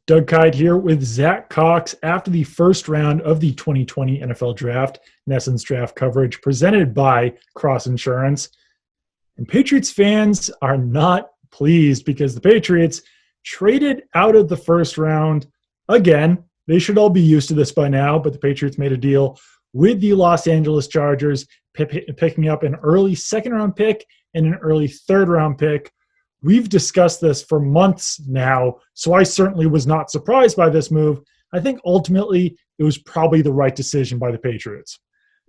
Doug Kyed here with Zack Cox after the first round of the 2020 NFL Draft, in essence, draft coverage presented by Cross Insurance. And Patriots fans are not pleased because the Patriots traded out of the first round again. They should all be used to this by now, but the Patriots made a deal with the Los Angeles Chargers, picking up an early second-round pick and an early third-round pick. We've discussed this for months now, so I certainly was not surprised by this move. I think ultimately it was probably the right decision by the Patriots.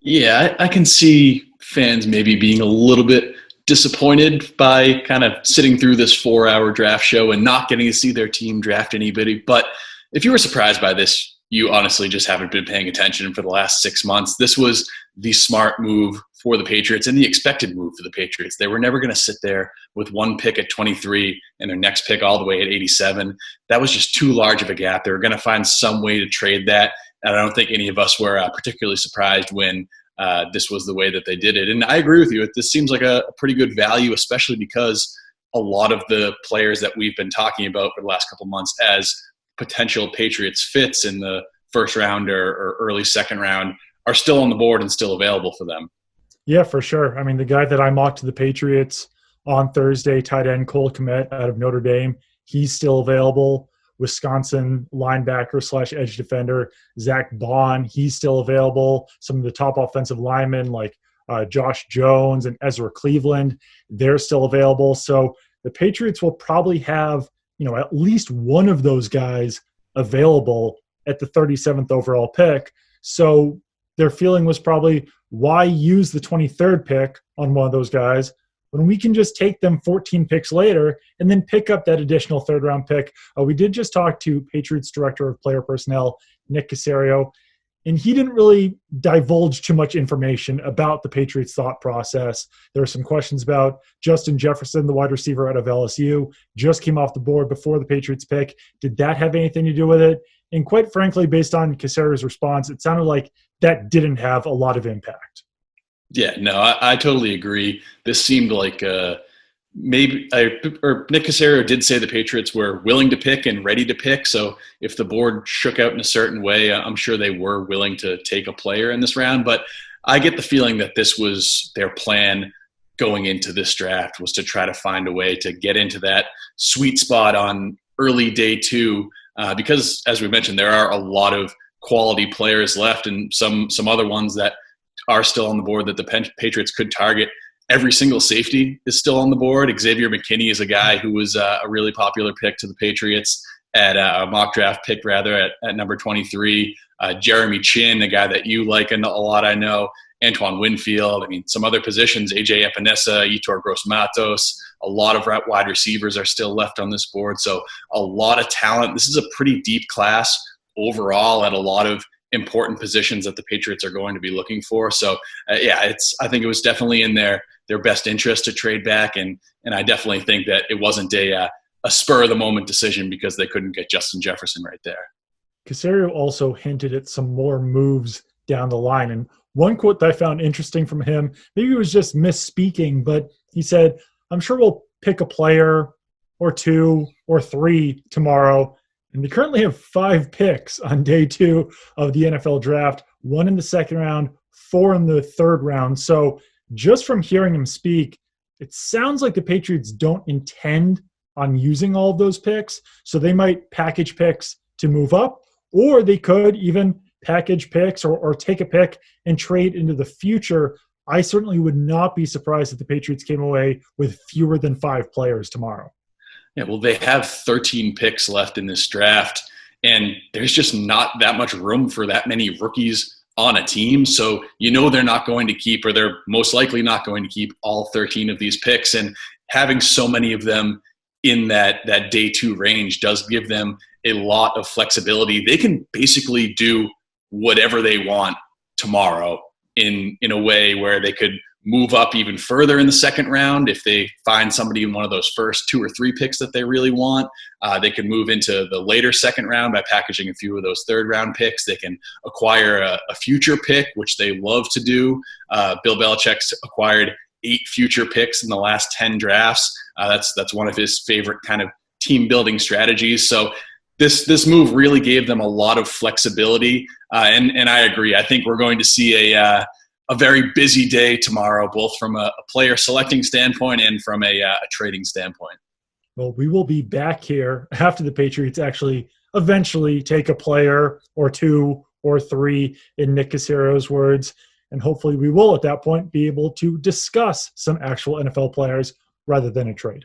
Yeah, I can see fans maybe being a little bit disappointed by kind of sitting through this 4-hour draft show and not getting to see their team draft anybody. But if you were surprised by this, you honestly just haven't been paying attention for the last 6 months. This was the smart move for the Patriots and the expected move for the Patriots. They were never going to sit there with one pick at 23 and their next pick all the way at 87. That was just too large of a gap. They were going to find some way to trade that. And I don't think any of us were particularly surprised when this was the way that they did it. And I agree with you. This seems like a pretty good value, especially because a lot of the players that we've been talking about for the last couple months as potential Patriots fits in the first round or early second round are still on the board and still available for them. Yeah, for sure. I mean, the guy that I mocked to the Patriots on Thursday, tight end Cole Kmet out of Notre Dame, he's still available. Wisconsin linebacker / edge defender Zack, he's still available. Some of the top offensive linemen like Josh Jones and Ezra Cleveland, they're still available. So the Patriots will probably have, at least one of those guys available at the 37th overall pick. So their feeling was probably, why use the 23rd pick on one of those guys when we can just take them 14 picks later and then pick up that additional third-round pick? We did just talk to Patriots Director of Player Personnel, Nick Caserio, and he didn't really divulge too much information about the Patriots' thought process. There were some questions about Justin Jefferson, the wide receiver out of LSU, just came off the board before the Patriots pick. Did that have anything to do with it? And quite frankly, based on Caserio's response, it sounded like that didn't have a lot of impact. Yeah, no, I totally agree. This seemed like Nick Caserio did say the Patriots were willing to pick and ready to pick. So if the board shook out in a certain way, I'm sure they were willing to take a player in this round. But I get the feeling that this was their plan going into this draft, was to try to find a way to get into that sweet spot on early day two. Because, as we mentioned, there are a lot of quality players left and some other ones that are still on the board that the Patriots could target. Every single safety is still on the board. Xavier McKinney is a guy who was a really popular pick to the Patriots at a mock draft pick, rather, at number 23. Jeremy Chin, a guy that you like a lot, I know. Antoine Winfield. I mean, some other positions, AJ Epinesa, Yetur Gross-Matos. A lot of wide receivers are still left on this board. So a lot of talent. This is a pretty deep class overall at a lot of important positions that the Patriots are going to be looking for. So, I think it was definitely in their best interest to trade back. And I definitely think that it wasn't a spur-of-the-moment decision because they couldn't get Justin Jefferson right there. Caserio also hinted at some more moves down the line. And one quote that I found interesting from him, maybe it was just misspeaking, but he said, I'm sure we'll pick a player or two or three tomorrow. And they currently have 5 picks on day 2 of the NFL draft, 1 in the second round, 4 in the third round. So just from hearing him speak, it sounds like the Patriots don't intend on using all of those picks. So they might package picks to move up, or they could even package picks or take a pick and trade into the future. I certainly would not be surprised if the Patriots came away with fewer than 5 players tomorrow. Yeah, well, they have 13 picks left in this draft, and there's just not that much room for that many rookies on a team. So they're not going to keep, or they're most likely not going to keep all 13 of these picks. And having so many of them in that day 2 range does give them a lot of flexibility. They can basically do whatever they want tomorrow in a way where they could move up even further in the second round if they find somebody in one of those first 2 or 3 picks that they really want. They can move into the later second round by packaging a few of those third-round picks. They can acquire a future pick, which they love to do. Bill Belichick's acquired 8 future picks in the last 10 drafts. That's one of his favorite kind of team-building strategies. So this move really gave them a lot of flexibility, and I agree. I think we're going to see a very busy day tomorrow, both from a player selecting standpoint and from a trading standpoint. Well, we will be back here after the Patriots actually eventually take a player or two or three, in Nick Casero's words, and hopefully we will at that point be able to discuss some actual NFL players rather than a trade.